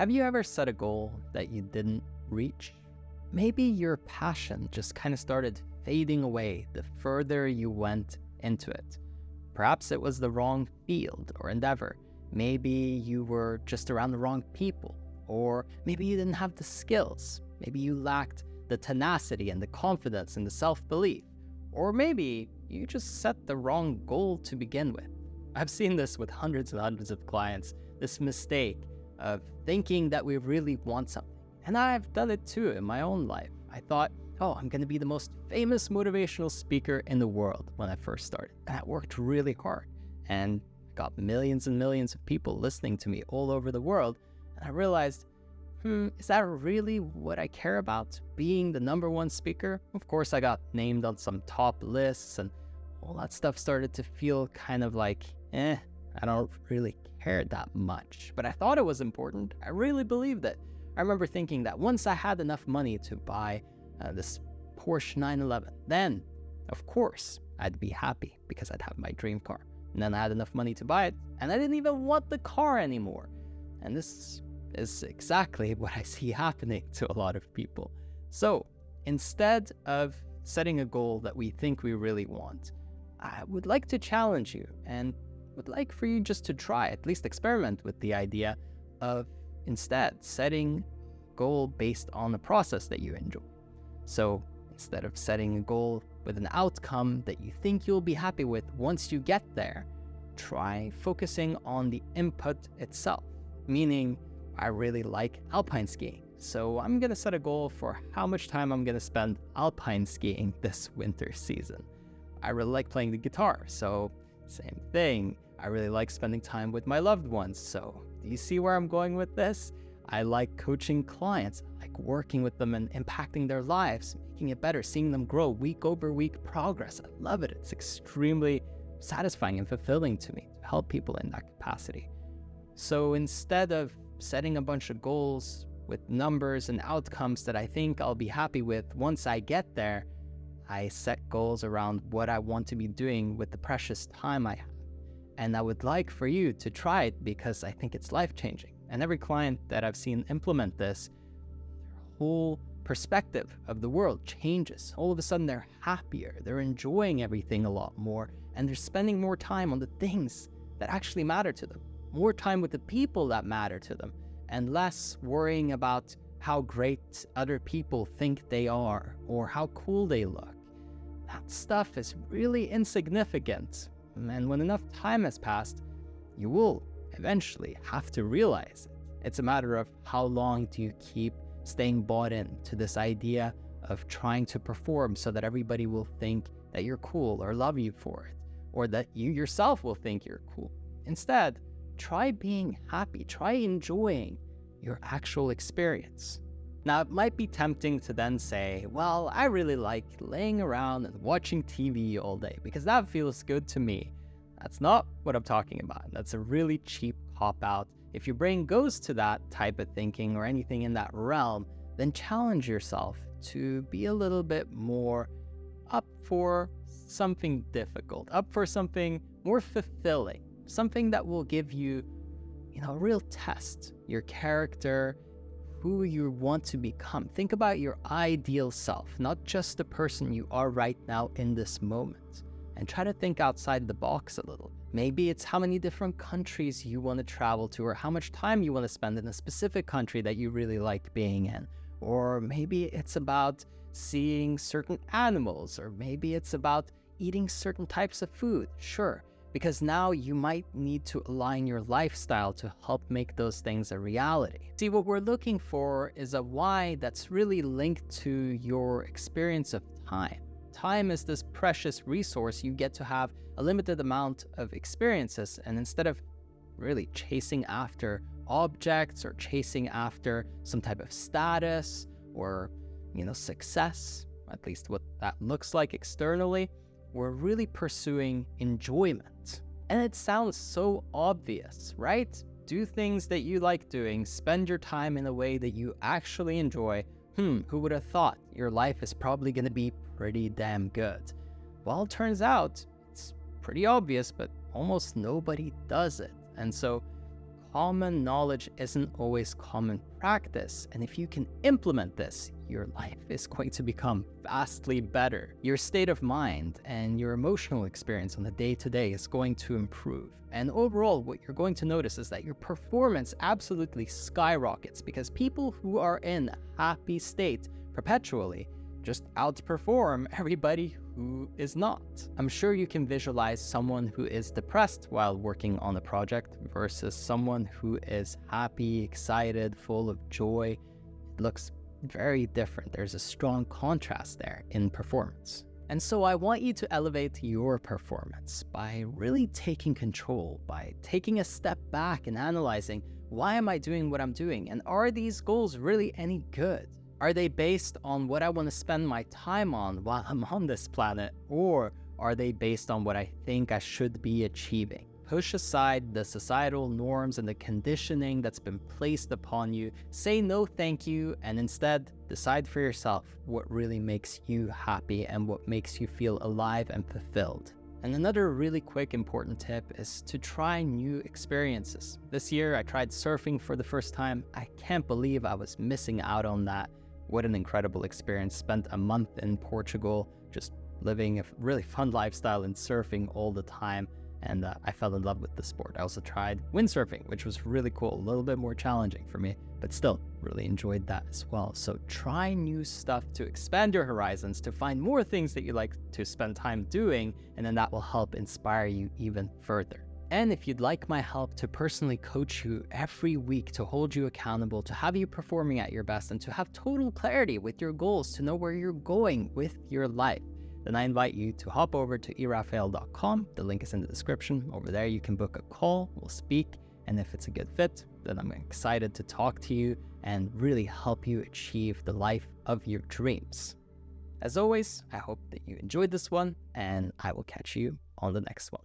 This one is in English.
Have you ever set a goal that you didn't reach? Maybe your passion just kind of started fading away the further you went into it. Perhaps it was the wrong field or endeavor. Maybe you were just around the wrong people, or maybe you didn't have the skills. Maybe you lacked the tenacity and the confidence and the self-belief, or maybe you just set the wrong goal to begin with. I've seen this with hundreds and hundreds of clients, this mistake of thinking that we really want something. And I've done it too in my own life. I thought, oh, I'm going to be the most famous motivational speaker in the world when I first started. And I worked really hard and got millions and millions of people listening to me all over the world. And I realized, is that really what I care about? Being the #1 speaker? Of course, I got named on some top lists and all that stuff started to feel kind of like, I don't really care that much. But I thought it was important. I really believed it. I remember thinking that once I had enough money to buy this Porsche 911, then, of course, I'd be happy because I'd have my dream car. And then I had enough money to buy it, and I didn't even want the car anymore. And this is exactly what I see happening to a lot of people. So instead of setting a goal that we think we really want, I would like to challenge you and would like for you just to try, at least experiment with the idea of instead setting a goal based on the process that you enjoy. So instead of setting a goal with an outcome that you think you'll be happy with once you get there, try focusing on the input itself. Meaning, I really like alpine skiing, so I'm going to set a goal for how much time I'm going to spend alpine skiing this winter season. I really like playing the guitar, so same thing. I really like spending time with my loved ones, so do you see where I'm going with this? I like coaching clients, I like working with them and impacting their lives, making it better, seeing them grow week over week progress. I love it. It's extremely satisfying and fulfilling to me to help people in that capacity. So instead of setting a bunch of goals with numbers and outcomes that I think I'll be happy with once I get there, I set goals around what I want to be doing with the precious time I have. And I would like for you to try it because I think it's life-changing. And every client that I've seen implement this, their whole perspective of the world changes. All of a sudden, they're happier, they're enjoying everything a lot more, and they're spending more time on the things that actually matter to them, more time with the people that matter to them, and less worrying about how great other people think they are or how cool they look. That stuff is really insignificant. And when enough time has passed, you will eventually have to realize it. It's a matter of how long do you keep staying bought in to this idea of trying to perform so that everybody will think that you're cool or love you for it, or that you yourself will think you're cool. Instead, try being happy, try enjoying your actual experience. Now, it might be tempting to then say, well, I really like laying around and watching TV all day because that feels good to me. That's not what I'm talking about. That's a really cheap cop-out. If your brain goes to that type of thinking or anything in that realm, then challenge yourself to be a little bit more up for something difficult, up for something more fulfilling, something that will give you, a real test, your character, who you want to become. Think about your ideal self, not just the person you are right now in this moment. And try to think outside the box a little. Maybe it's how many different countries you want to travel to, or how much time you want to spend in a specific country that you really like being in. Or maybe it's about seeing certain animals, or maybe it's about eating certain types of food. Sure. Because now you might need to align your lifestyle to help make those things a reality. See, what we're looking for is a why that's really linked to your experience of time. Time is this precious resource. You get to have a limited amount of experiences, and instead of really chasing after objects or chasing after some type of status or, success, at least what that looks like externally, we're really pursuing enjoyment. And it sounds so obvious, right? Do things that you like doing, spend your time in a way that you actually enjoy. Who would have thought your life is probably going to be pretty damn good? Well, it turns out it's pretty obvious, but almost nobody does it. And so common knowledge isn't always common practice. And if you can implement this, your life is going to become vastly better. Your state of mind and your emotional experience on the day-to-day is going to improve. And overall, what you're going to notice is that your performance absolutely skyrockets, because people who are in a happy state perpetually just outperform everybody who is not. I'm sure you can visualize someone who is depressed while working on a project versus someone who is happy, excited, full of joy. It looks very different. There's a strong contrast there in performance. And so I want you to elevate your performance by really taking control, by taking a step back and analyzing, why am I doing what I'm doing? And are these goals really any good? Are they based on what I want to spend my time on while I'm on this planet? Or are they based on what I think I should be achieving? Push aside the societal norms and the conditioning that's been placed upon you. Say no thank you, and instead decide for yourself what really makes you happy and what makes you feel alive and fulfilled. And another really quick important tip is to try new experiences. This year I tried surfing for the first time. I can't believe I was missing out on that. What an incredible experience. Spent a month in Portugal, just living a really fun lifestyle and surfing all the time. And I fell in love with the sport. I also tried windsurfing, which was really cool, a little bit more challenging for me, but still really enjoyed that as well. So try new stuff to expand your horizons, to find more things that you like to spend time doing, and then that will help inspire you even further. And if you'd like my help to personally coach you every week, to hold you accountable, to have you performing at your best, and to have total clarity with your goals, to know where you're going with your life, then I invite you to hop over to erafael.com. The link is in the description. Over there, you can book a call, we'll speak, and if it's a good fit, then I'm excited to talk to you and really help you achieve the life of your dreams. As always, I hope that you enjoyed this one, and I will catch you on the next one.